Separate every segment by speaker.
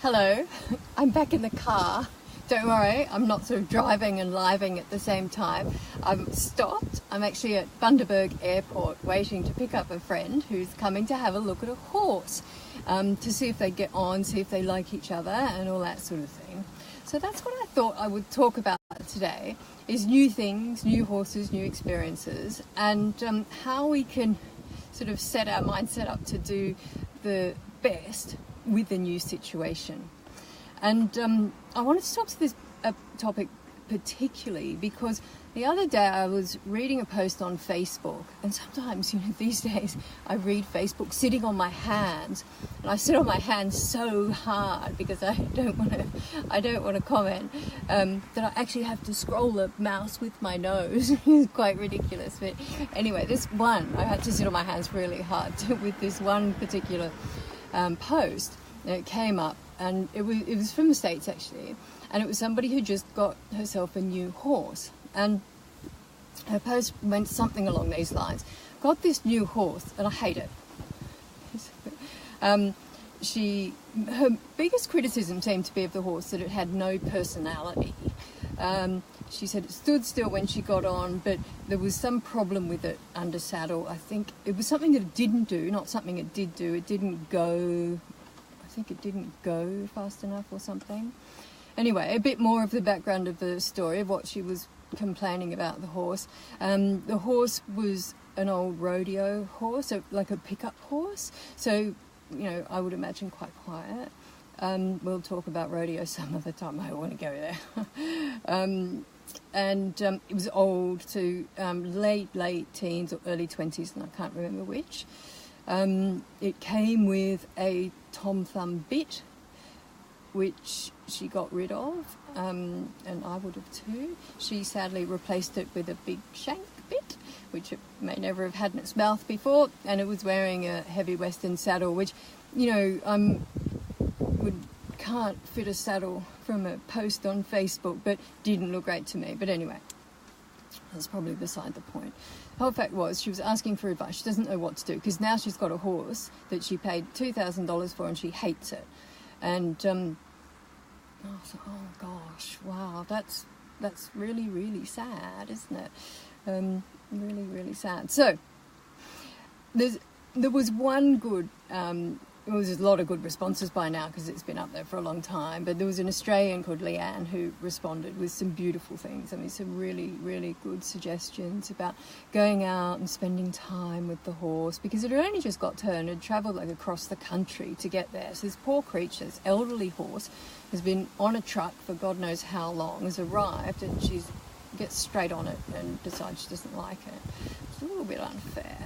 Speaker 1: Hello, I'm back in the car. Don't worry, I'm not sort of driving and living at the same time. I'm stopped. I'm actually at Bundaberg Airport waiting to pick up a friend who's coming to have a look at a horse to see if they get on, see if they like each other and all that sort of thing. So that's what I thought I would talk about today, is new things, new horses, new experiences, and how we can sort of set our mindset up to do the best with the new situation. And I wanted to talk to this topic particularly because the other day I was reading a post on Facebook, and sometimes, these days I read Facebook sitting on my hands, and I sit on my hands so hard because I don't want to comment, that I actually have to scroll the mouse with my nose. It's quite ridiculous, but anyway, this one I had to sit on my hands really hard with this one particular post. It came up, and it was from the States actually, and it was somebody who just got herself a new horse, and her post went something along these lines: got this new horse and I hate it. Her biggest criticism seemed to be of the horse that it had no personality. She said it stood still when she got on, but there was some problem with it under saddle. I think it was something that it didn't do, not something it did do. It didn't go fast enough or something. Anyway, a bit more of the background of the story of what she was complaining about the horse. The horse was an old rodeo horse, so like a pickup horse. So, I would imagine quite quiet. We'll talk about rodeo some other time. I don't want to go there. And it was old, to late teens or early 20s, and I can't remember which. It came with a Tom Thumb bit, which she got rid of, and I would have too. She sadly replaced it with a big shank bit, which it may never have had in its mouth before, and it was wearing a heavy western saddle, which, can't fit a saddle from a post on Facebook, but didn't look great to me. But anyway, that's probably beside the point. The whole fact was, she was asking for advice. She doesn't know what to do, because now she's got a horse that she paid $2,000 for and she hates it. And I thought, oh gosh, wow, that's really, really sad, isn't it? Really, really sad. So there was one good, there was a lot of good responses by now because it's been up there for a long time, but there was an Australian called Leanne who responded with some beautiful things. I mean, some really, really good suggestions about going out and spending time with the horse, because it had only just got to her and had travelled across the country to get there. So this poor creature, this elderly horse, has been on a truck for God knows how long, has arrived, and she gets straight on it and decides she doesn't like it. It's a little bit unfair.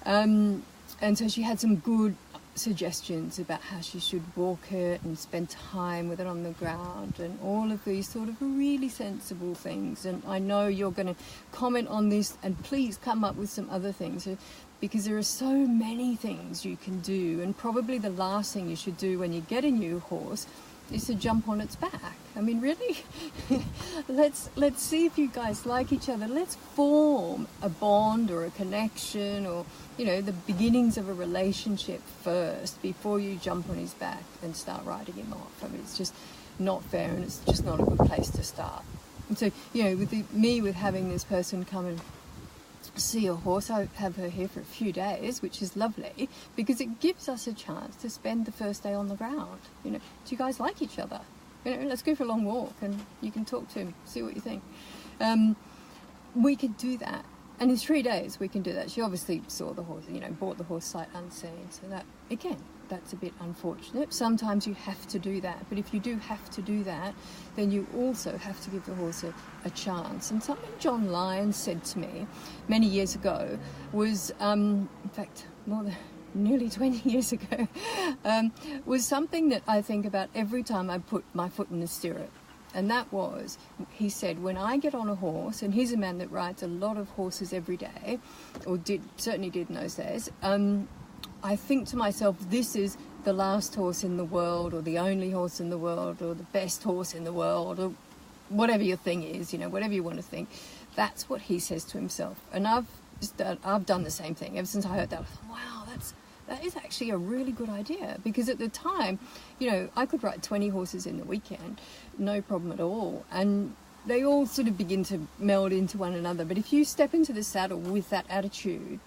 Speaker 1: And so she had some good suggestions about how she should walk it and spend time with it on the ground and all of these sort of really sensible things. And I know you're going to comment on this, and please come up with some other things, because there are so many things you can do, and probably the last thing you should do when you get a new horse is to jump on its back. I mean, really, let's see if you guys like each other. Let's form a bond or a connection, or the beginnings of a relationship first before you jump on his back and start riding him off. I mean, it's just not fair, and it's just not a good place to start. And so, with having this person come and see a horse, I have her here for a few days, which is lovely because it gives us a chance to spend the first day on the ground. Do you guys like each other? Let's go for a long walk and you can talk to him, see what you think. We could do that, and in 3 days we can do that. She obviously saw the horse, bought the horse sight unseen, so that, again, that's a bit unfortunate. Sometimes you have to do that, but if you do have to do that, then you also have to give the horse a chance. And something John Lyons said to me many years ago was, in fact, more than nearly 20 years ago, was something that I think about every time I put my foot in the stirrup. And that was, he said, when I get on a horse, and he's a man that rides a lot of horses every day, or certainly did in those days, I think to myself, this is the last horse in the world, or the only horse in the world, or the best horse in the world, or whatever your thing is, whatever you want to think. That's what he says to himself. And I've done the same thing. Ever since I heard that, I thought, wow, that is actually a really good idea, because at the time, you know, I could ride 20 horses in the weekend, no problem at all, and they all sort of begin to meld into one another. But if you step into the saddle with that attitude,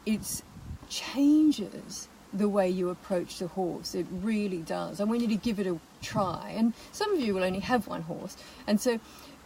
Speaker 1: it changes the way you approach the horse. It really does. I want you to give it a try. And some of you will only have one horse, and so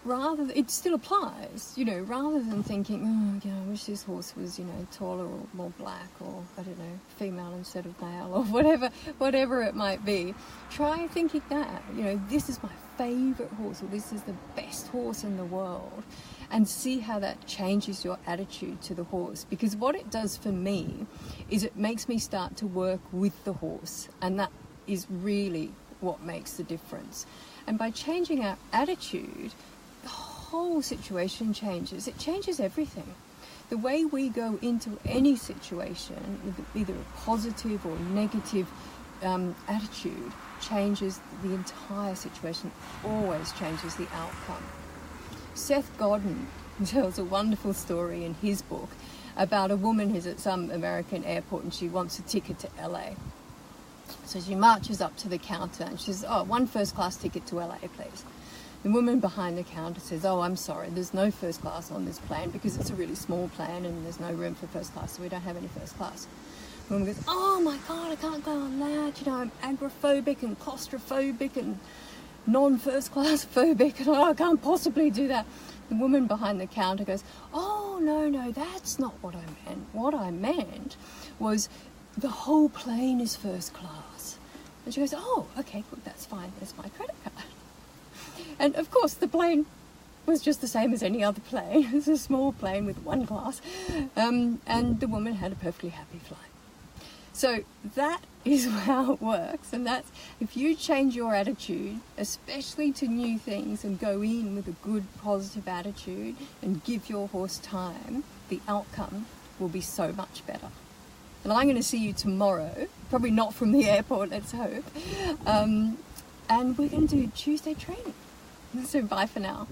Speaker 1: it still applies, you know, rather than thinking, oh, you know, I wish this horse was, you know, taller or more black, or, I don't know, female instead of male, or whatever it might be. Try thinking that, you know, this is my favourite horse, or this is the best horse in the world, and see how that changes your attitude to the horse. Because what it does for me is it makes me start to work with the horse, and that is really what makes the difference. And by changing our attitude, the whole situation changes. It changes everything. The way we go into any situation with either a positive or negative attitude changes the entire situation, always changes the outcome. Seth Godin tells a wonderful story in his book about a woman who's at some American airport and she wants a ticket to LA. So she marches up to the counter and she says, "Oh, one first class ticket to LA, please." The woman behind the counter says, "Oh, I'm sorry, there's no first class on this plane because it's a really small plane and there's no room for first class, so we don't have any first class." The woman goes, "Oh my God, I can't go on that. You know, I'm agoraphobic and claustrophobic and non-first class phobic, and I can't possibly do that." The woman behind the counter goes, "Oh, no, that's not what I meant. What I meant was the whole plane is first class." And she goes, "Oh, okay, good, that's fine. There's my credit card." And of course, the plane was just the same as any other plane. It's a small plane with one class. And the woman had a perfectly happy flight. So that is how it works. And that's, if you change your attitude, especially to new things, and go in with a good, positive attitude and give your horse time, the outcome will be so much better. And I'm going to see you tomorrow, probably not from the airport, let's hope. And we're going to do Tuesday training. So bye for now.